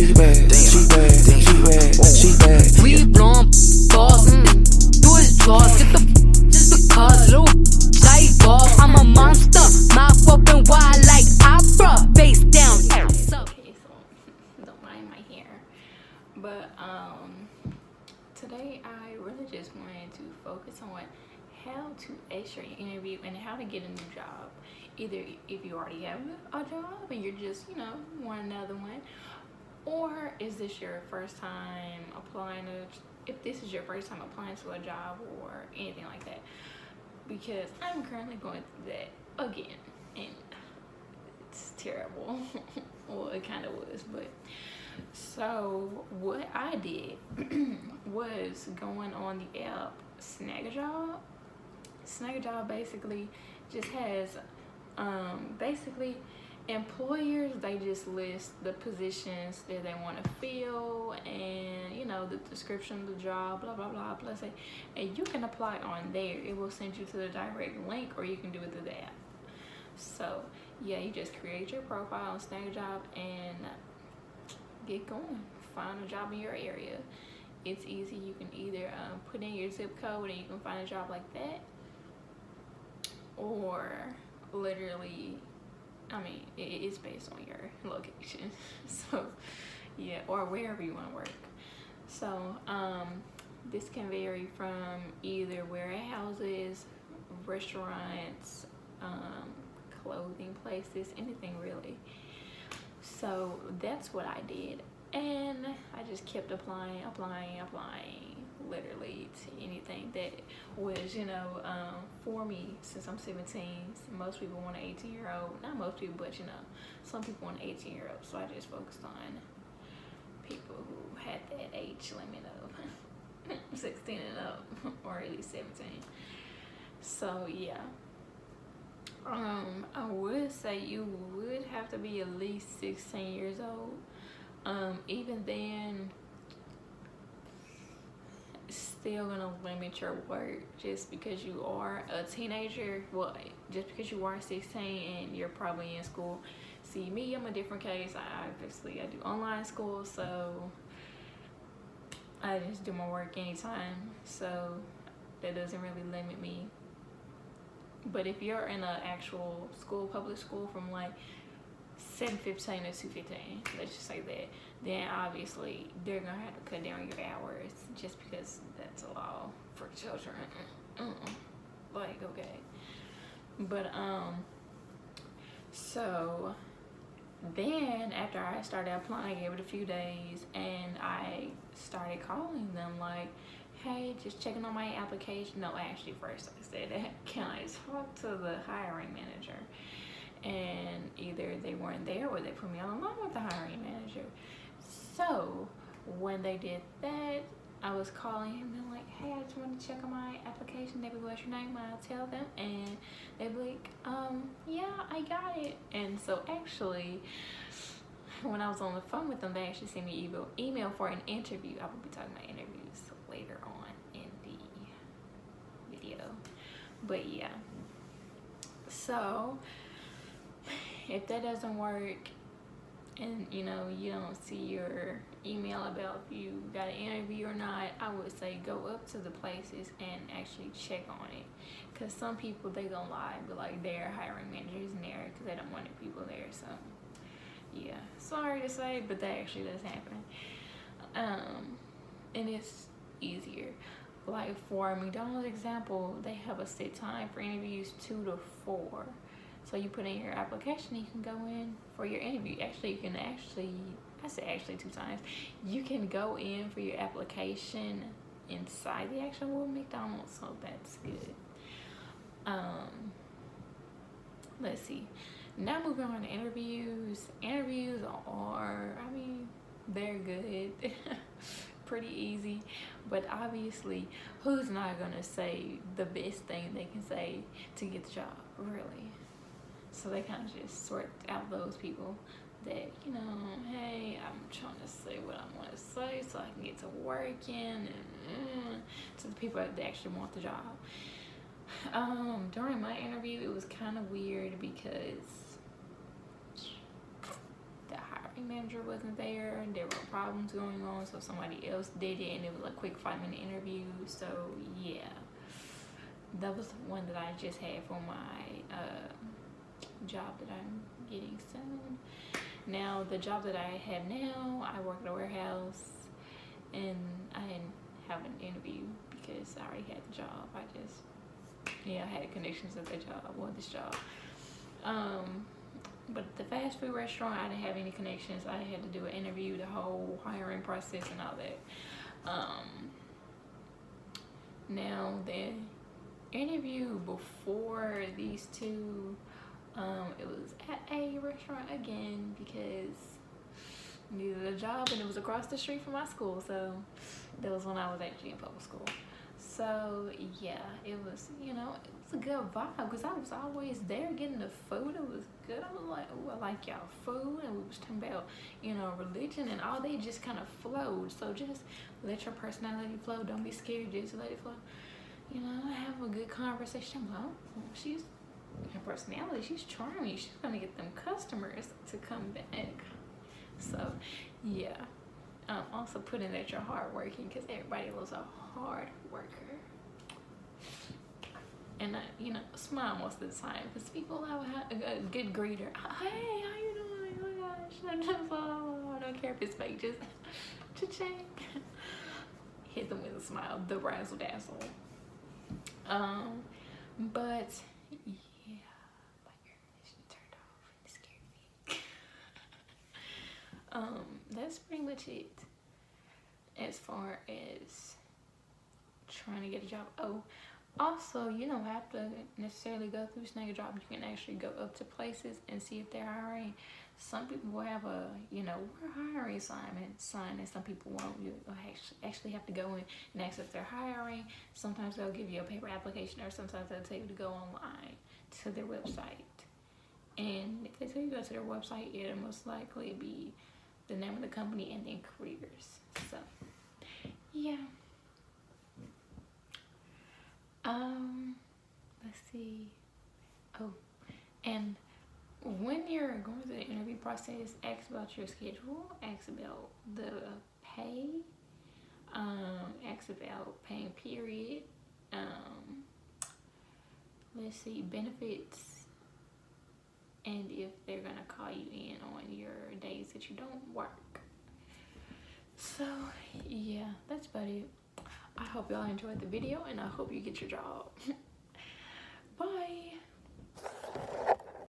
she bad, she bad, she bad, she bad. We blowin' balls, do his draws, get the just because little J ball. I'm a monster, mouth open wide like opera, face down. Okay, so don't mind my hair, but today I really just wanted to focus on how to ace your interview and how to get a new job. Either if you already have a job and you're just, want another one, or is this your first time applying if this is your first time applying to a job or anything like that, because I'm currently going through that again and it's terrible. Well, it kind of was, but so what I did was going on the app Snag a Job. Snag a Job basically just has basically employers, they just list the positions that they want to fill and the description of the job, blah blah blah, plus and you can apply on there. It will send you to the direct link, or you can do it through the app. So yeah, you just create your profile on Snag a Job and get going, find a job in your area. It's easy. You can either put in your zip code and you can find a job like that, or literally, it's based on your location. So yeah, or wherever you want to work. So this can vary from either warehouses, restaurants, clothing places, anything really. So that's what I did, and I just kept applying, literally to anything that was, for me. Since I'm 17, most people want an 18-year-old. Not most people, but some people want an 18-year-old. So I just focused on people who had that age limit of 16 and up, or at least 17. So yeah. I would say you would have to be at least 16 years old. Even then, still gonna limit your work just because you are a teenager. Well, just because you are 16 and you're probably in school. See, me, I'm a different case. I do online school, so I just do my work anytime. So that doesn't really limit me. But if you're in an actual school, public school, from like 7:15 to 2:15, let's just say that, then obviously they're gonna have to cut down your hours just because that's a law for children. Like, okay. But so then after I started applying, I gave it a few days and I started calling them like, hey, just checking on my application. No, actually, first I said, can I talk to the hiring manager? And either they weren't there or they put me on the line with the hiring manager. So when they did that, I was calling him and like, hey, I just wanted to check on my application. They'd be, what's your name? I'll tell them, and they'd be like, yeah, I got it. And so actually, when I was on the phone with them, they actually sent me email for an interview. I will be talking about interviews later on in the video, but yeah. So if that doesn't work and you don't see your email about if you got an interview or not, I would say go up to the places and actually check on it, because some people, they gonna lie and be like their hiring managers in there because they don't want the people there. So yeah, sorry to say, but that actually does happen. And it's easier. Like for McDonald's example, they have a set time for interviews 2 to 4. So you put in your application, you can go in for your interview. Actually, you can I said actually 2 times. You can go in for your application inside the actual McDonald's, so that's good. Let's see. Now moving on to interviews. Interviews are, they're good. Pretty easy, but obviously, who's not gonna say the best thing they can say to get the job, really? So they kind of just sort out those people that, hey, I'm trying to say what I want to say so I can get to working, and to the people that actually want the job. During my interview, it was kind of weird because the hiring manager wasn't there and there were problems going on, so somebody else did it, and it was a quick 5-minute interview. So yeah, that was the one that I just had for my job that I'm getting soon. Now the job that I have now, I work at a warehouse, and I didn't have an interview because I already had the job. I had connections at that job, well, this job. But the fast food restaurant, I didn't have any connections. I had to do an interview, the whole hiring process and all that. Now the interview before these two, it was at a restaurant again because I needed a job, and it was across the street from my school. So that was when I was actually in public school. So yeah, it was, it was a good vibe because I was always there getting the food. It was good. I was like, oh, I like y'all food, and we was talking about, religion and all. They just kind of flowed. So just let your personality flow. Don't be scared. Just let it flow. Have a good conversation. Well, her personality, she's charming. She's gonna get them customers to come back. So yeah. Also put in that you're hardworking, because everybody was a hard worker. And smile most of the time, because people have a good greeter. Hey, how you doing? Oh my gosh, I don't care if it's fake, just cha-ching. Hit them with a smile, the razzle dazzle. But yeah, my air conditioner turned off and it scared me. That's pretty much it as far as trying to get a job. Oh, also, you don't have to necessarily go through snag a job. You can actually go up to places and see if they're hiring. Some people will have a, we're hiring sign, and some people won't. You actually have to go in and ask if they're hiring. Sometimes they'll give you a paper application, or sometimes they'll tell you to go online to their website. And if they tell you to go to their website, it'll most likely be the name of the company and then careers. So yeah. Let's see. Oh, and when you're going through the interview process, ask about your schedule, ask about the pay, ask about paying period, let's see, benefits, and if they're gonna call you in on your days that you don't work. So yeah, that's about it. I hope y'all enjoyed the video, and I hope you get your job.